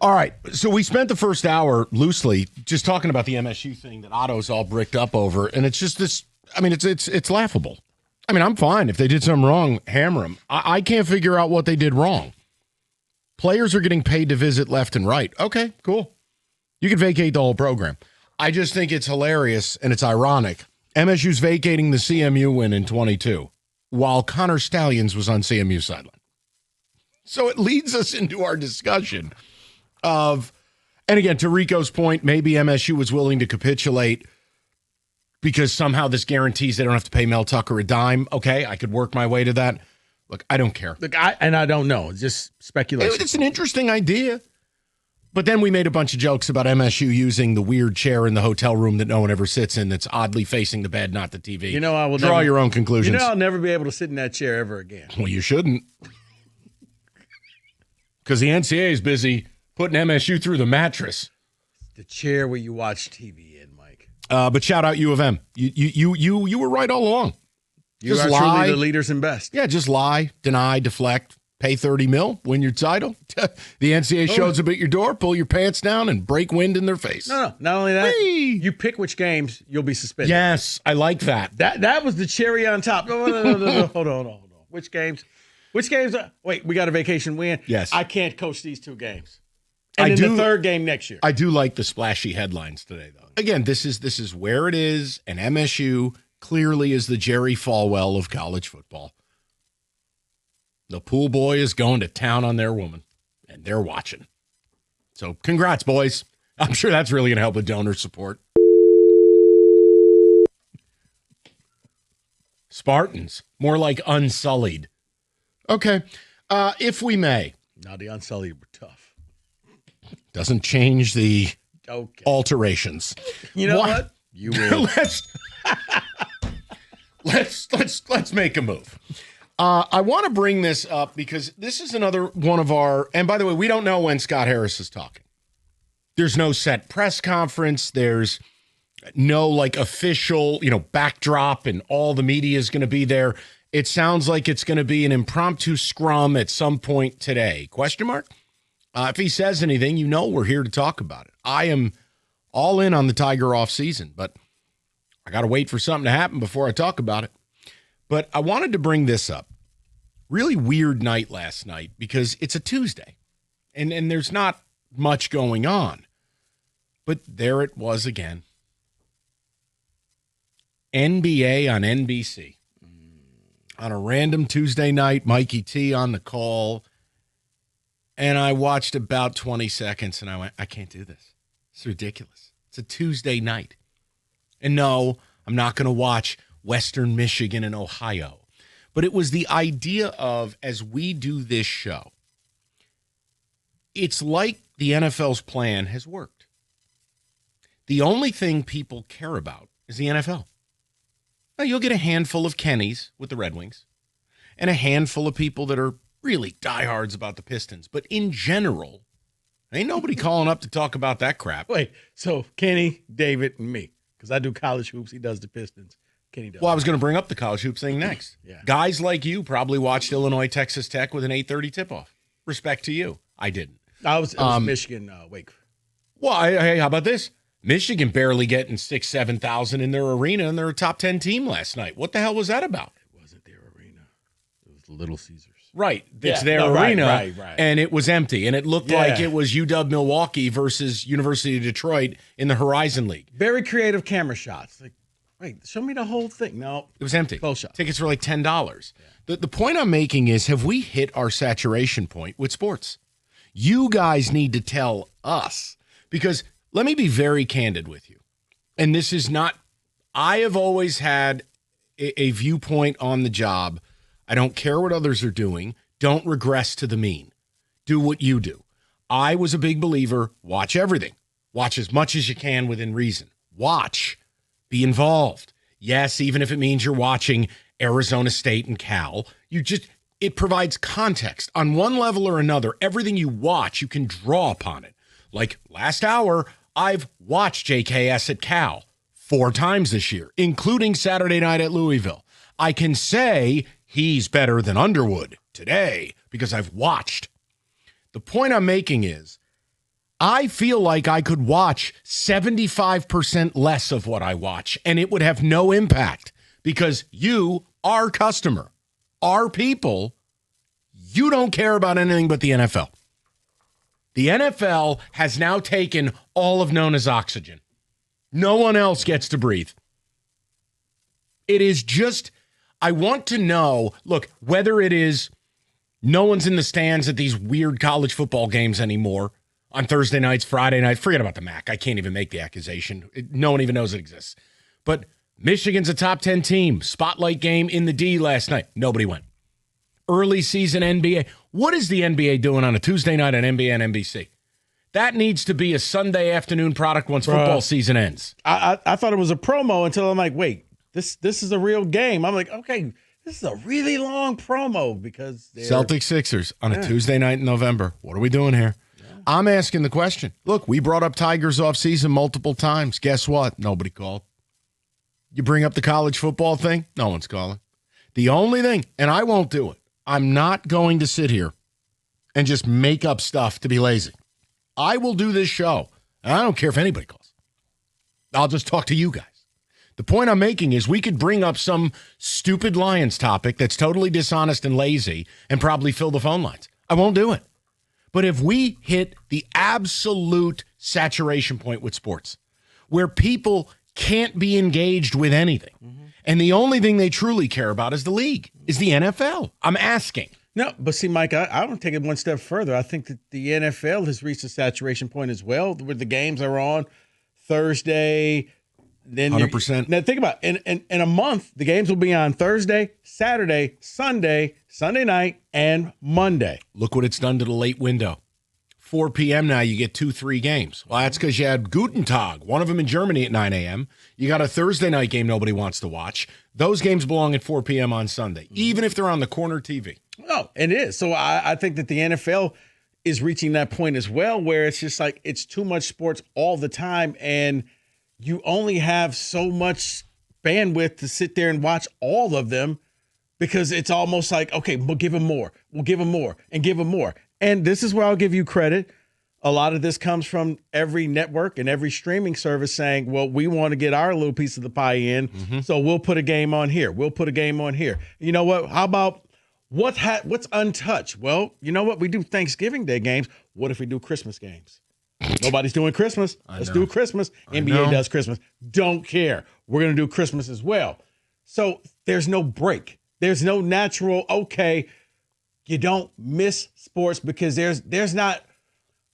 All right, so we spent the first hour loosely just talking about the MSU thing that Otto's all bricked up over, and it's just this. I mean, it's laughable. I mean, I'm fine if they did something wrong, hammer them. I can't figure out what they did wrong. Players are getting paid to visit left and right. Okay, cool. You can vacate the whole program. I just think it's hilarious and it's ironic. MSU's vacating the CMU win in 22, while Connor Stallions was on CMU's sideline. So it leads us into our discussion of, and again, to Rico's point, maybe MSU was willing to capitulate because somehow this guarantees they don't have to pay Mel Tucker a dime. Okay, I could work my way to that. Look, I don't care. Look, I don't know. It's just speculation. It's an interesting idea. But then we made a bunch of jokes about MSU using the weird chair in the hotel room that no one ever sits in that's oddly facing the bed, not the TV. You know, I will draw your own conclusions. You know, I'll never be able to sit in that chair ever again. Well, you shouldn't. Because the NCAA is busy putting MSU through the mattress. The chair where you watch TV in, Mike. But shout out U of M. You were right all along. You are truly the leaders and best. Yeah, just lie, deny, deflect, pay $30 million, win your title. The NCAA shows up at your door, pull your pants down, and break wind in their face. No, not only that, you pick which games you'll be suspended. Yes, I like that. That was the cherry on top. No. Hold on. Which games? Wait, we got a vacation win? Yes. I can't coach these 2 games. And the third game next year. I do like the splashy headlines today, though. Again, this is where it is, and MSU clearly is the Jerry Falwell of college football. The pool boy is going to town on their woman, and they're watching. So congrats, boys. I'm sure that's really going to help with donor support. Spartans, more like unsullied. Okay, if we may. Now, the unsullied were tough. Doesn't change the alterations. You know what? You will. Let's make a move. I want to bring this up because this is another one of our, and by the way, we don't know when Scott Harris is talking. There's no set press conference. There's no official, backdrop and all the media is going to be there. It sounds like it's going to be an impromptu scrum at some point today. Question mark? If he says anything, we're here to talk about it. I am all in on the Tiger off season, but I got to wait for something to happen before I talk about it. But I wanted to bring this up. Really weird night last night because it's a Tuesday and there's not much going on. But there it was again. NBA on NBC. On a random Tuesday night, Mikey T on the call. And I watched about 20 seconds and I went, I can't do this. It's ridiculous. It's a Tuesday night. And no, I'm not going to watch Western Michigan and Ohio. But it was the idea of, as we do this show, it's like the NFL's plan has worked. The only thing people care about is the NFL. Now, you'll get a handful of Kennys with the Red Wings and a handful of people that are really diehards about the Pistons. But in general, ain't nobody calling up to talk about that crap. Wait, so Kenny, David, and me, because I do college hoops. He does the Pistons. Kenny does. Well, I was going to bring up the college hoops thing next. Yeah. Guys like you probably watched Illinois, Texas Tech with an 8:30 tip-off. Respect to you. I didn't. It was Michigan, Wake. Well, hey, how about this? Michigan barely getting 6,000, 7,000 in their arena, and they're a top 10 team last night. What the hell was that about? It wasn't their arena. It was Little Caesars. Right. It's their arena, right. And it was empty. And it looked like it was UW Milwaukee versus University of Detroit in the Horizon League. Very creative camera shots. Like, wait, show me the whole thing. No. It was empty. Close shot. Tickets were like $10. Yeah. The point I'm making is, have we hit our saturation point with sports? You guys need to tell us. Because let me be very candid with you. And this is not, I have always had a viewpoint on the job. I don't care what others are doing. Don't regress to the mean. Do what you do. I was a big believer, watch everything. Watch as much as you can within reason. Watch. Be involved. Yes, even if it means you're watching Arizona State and Cal, it provides context. On one level or another, everything you watch, you can draw upon it. Like last hour, I've watched JKS at Cal 4 times this year, including Saturday night at Louisville. I can say he's better than Underwood today because I've watched. The point I'm making is I feel like I could watch 75% less of what I watch, and it would have no impact because you, our customer, our people, you don't care about anything but the NFL. The NFL has now taken all of known as oxygen. No one else gets to breathe. It is just, I want to know, look, whether it is no one's in the stands at these weird college football games anymore on Thursday nights, Friday nights. Forget about the MAC. I can't even make the accusation. No one even knows it exists. But Michigan's a top 10 team. Spotlight game in the D last night. Nobody went. Early season NBA. What is the NBA doing on a Tuesday night on NBA and NBC? That needs to be a Sunday afternoon product once football season ends. I thought it was a promo until I'm like, wait, this is a real game. I'm like, okay, this is a really long promo because Celtics Sixers on a Tuesday night in November. What are we doing here? Yeah. I'm asking the question. Look, we brought up Tigers off season multiple times. Guess what? Nobody called. You bring up the college football thing? No one's calling. The only thing, and I won't do it, I'm not going to sit here and just make up stuff to be lazy. I will do this show, and I don't care if anybody calls. I'll just talk to you guys. The point I'm making is we could bring up some stupid Lions topic that's totally dishonest and lazy and probably fill the phone lines. I won't do it. But if we hit the absolute saturation point with sports, where people can't be engaged with anything, and the only thing they truly care about is the league, is the NFL. I'm asking. No, but see, Mike, I don't take it one step further. I think that the NFL has reached a saturation point as well, where the games are on Thursday. Then 100%. Now think about it. In a month, the games will be on Thursday, Saturday, Sunday, Sunday night, and Monday. Look what it's done to the late window. 4 p.m. now, you get 2-3 games. Well, that's because you had Guten Tag, one of them in Germany at 9 a.m. You got a Thursday night game nobody wants to watch. Those games belong at 4 p.m. on Sunday, even if they're on the corner TV. Oh, it is. So I think that the NFL is reaching that point as well, where it's just like it's too much sports all the time, and you only have so much bandwidth to sit there and watch all of them because it's almost like, okay, we'll give them more. We'll give them more and give them more. And this is where I'll give you credit. A lot of this comes from every network and every streaming service saying, well, we want to get our little piece of the pie in, so we'll put a game on here. We'll put a game on here. You know what? How about what's untouched? Well, you know what? We do Thanksgiving Day games. What if we do Christmas games? Nobody's doing Christmas. Let's do Christmas. NBA does Christmas. Don't care. We're going to do Christmas as well. So there's no break. There's no natural, okay, you don't miss sports because there's not,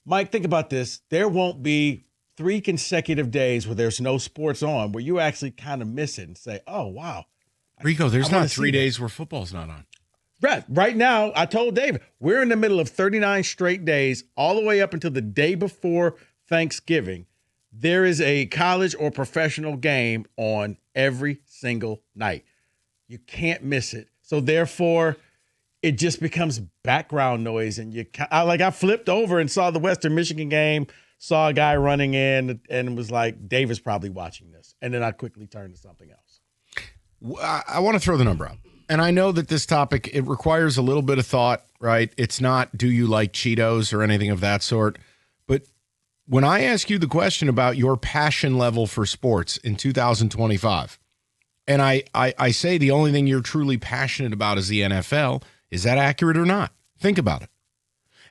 Mike, think about this. There won't be 3 consecutive days where there's no sports on where you actually kind of miss it and say, oh, wow. Rico, there's not 3 days where football's not on. Right now, I told David, we're in the middle of 39 straight days, all the way up until the day before Thanksgiving. There is a college or professional game on every single night. You can't miss it. So therefore, it just becomes background noise. And I flipped over and saw the Western Michigan game, saw a guy running in, and was like, David's probably watching this. And then I quickly turned to something else. I want to throw the number out. And I know that this topic, it requires a little bit of thought, right? It's not, do you like Cheetos or anything of that sort? But when I ask you the question about your passion level for sports in 2025, and I say the only thing you're truly passionate about is the NFL, is that accurate or not? Think about it.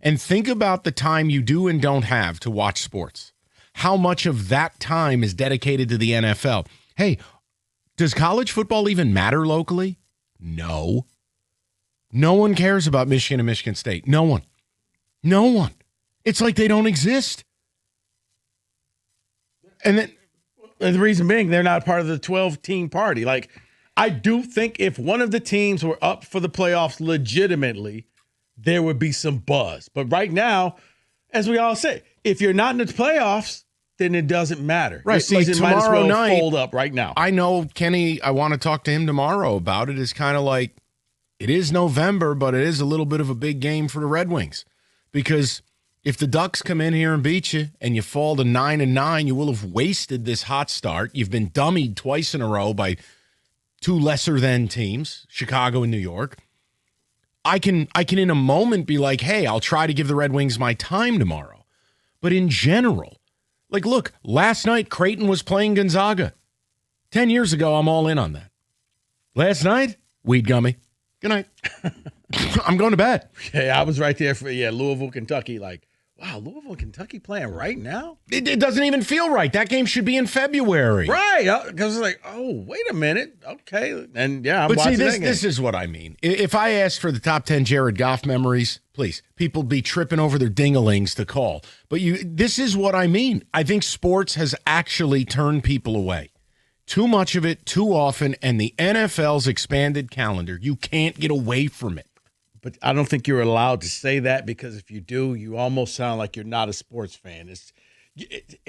And think about the time you do and don't have to watch sports. How much of that time is dedicated to the NFL? Hey, does college football even matter locally? No. No one cares about Michigan and Michigan State. No one. No one. It's like they don't exist. And then the reason being they're not part of the 12-team party. Like, I do think if one of the teams were up for the playoffs legitimately, there would be some buzz. But right now, as we all say, if you're not in the playoffs, then it doesn't matter. Right. Your season like might as well night, fold up right now. I know, Kenny, I want to talk to him tomorrow about it. It's kind of like, it is November, but it is a little bit of a big game for the Red Wings. Because if the Ducks come in here and beat you and you fall to 9-9, you will have wasted this hot start. You've been dummied twice in a row by 2 lesser than teams, Chicago and New York. I can in a moment be like, hey, I'll try to give the Red Wings my time tomorrow. But in general, like, look, last night Creighton was playing Gonzaga. 10 years ago, I'm all in on that. Last night, weed gummy. Good night. I'm going to bed. Yeah, I was right there for Louisville, Kentucky. Like, wow, Louisville, Kentucky playing right now? It doesn't even feel right. That game should be in February. Right. Because it's like, oh, wait a minute. Okay. And I'm but watching see, that game. This is what I mean. If I asked for the top 10 Jared Goff memories, please, people be tripping over their ding-a-lings to call. But this is what I mean. I think sports has actually turned people away. Too much of it, too often, and the NFL's expanded calendar, you can't get away from it. But I don't think you're allowed to say that, because if you do, you almost sound like you're not a sports fan.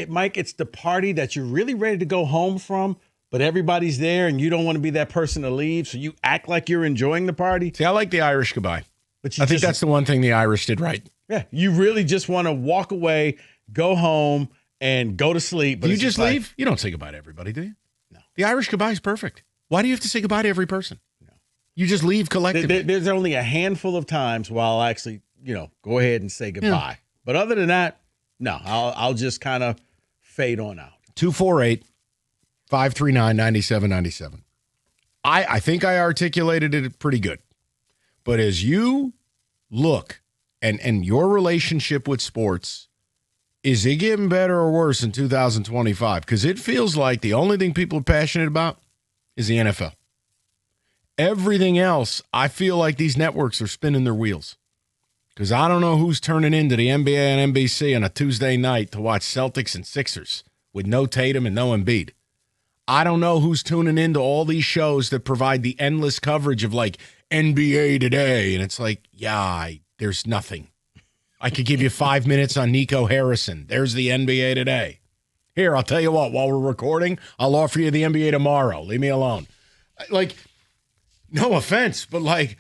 Mike, it's the party that you're really ready to go home from, but everybody's there and you don't want to be that person to leave, so you act like you're enjoying the party. See, I like the Irish goodbye. But I think that's the one thing the Irish did right. Yeah, you really just want to walk away, go home, and go to sleep. But do you just leave? You don't say goodbye to everybody, do you? No. The Irish goodbye is perfect. Why do you have to say goodbye to every person? You just leave collectively. There's only a handful of times where I'll actually, go ahead and say goodbye. Yeah. But other than that, no, I'll just kind of fade on out. 248-539-9797. I think I articulated it pretty good. But as you look and your relationship with sports, is it getting better or worse in 2025? Because it feels like the only thing people are passionate about is the NFL. Everything else, I feel like these networks are spinning their wheels. Because I don't know who's turning into the NBA and NBC on a Tuesday night to watch Celtics and Sixers with no Tatum and no Embiid. I don't know who's tuning into all these shows that provide the endless coverage of, like, NBA Today. And it's like, there's nothing. I could give you 5 minutes on Nico Harrison. There's the NBA Today. Here, I'll tell you what, while we're recording, I'll offer you the NBA tomorrow. Leave me alone. Like, no offense, but like,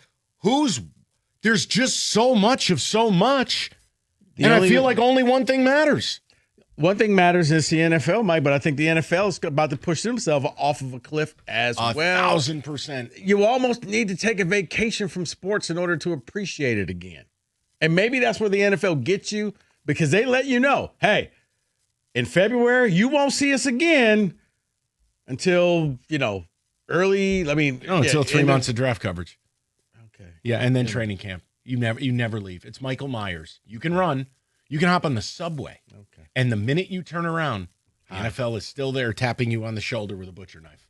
there's just so much of so much. And I feel like only one thing matters. One thing matters is the NFL, Mike, but I think the NFL is about to push themselves off of a cliff as well. 1,000%. You almost need to take a vacation from sports in order to appreciate it again. And maybe that's where the NFL gets you, because they let you know, hey, in February, you won't see us again until, early, until 3 months of draft coverage. Okay. Yeah, and then training camp. You never leave. It's Michael Myers. You can run. You can hop on the subway. Okay. And the minute you turn around, the NFL is still there tapping you on the shoulder with a butcher knife.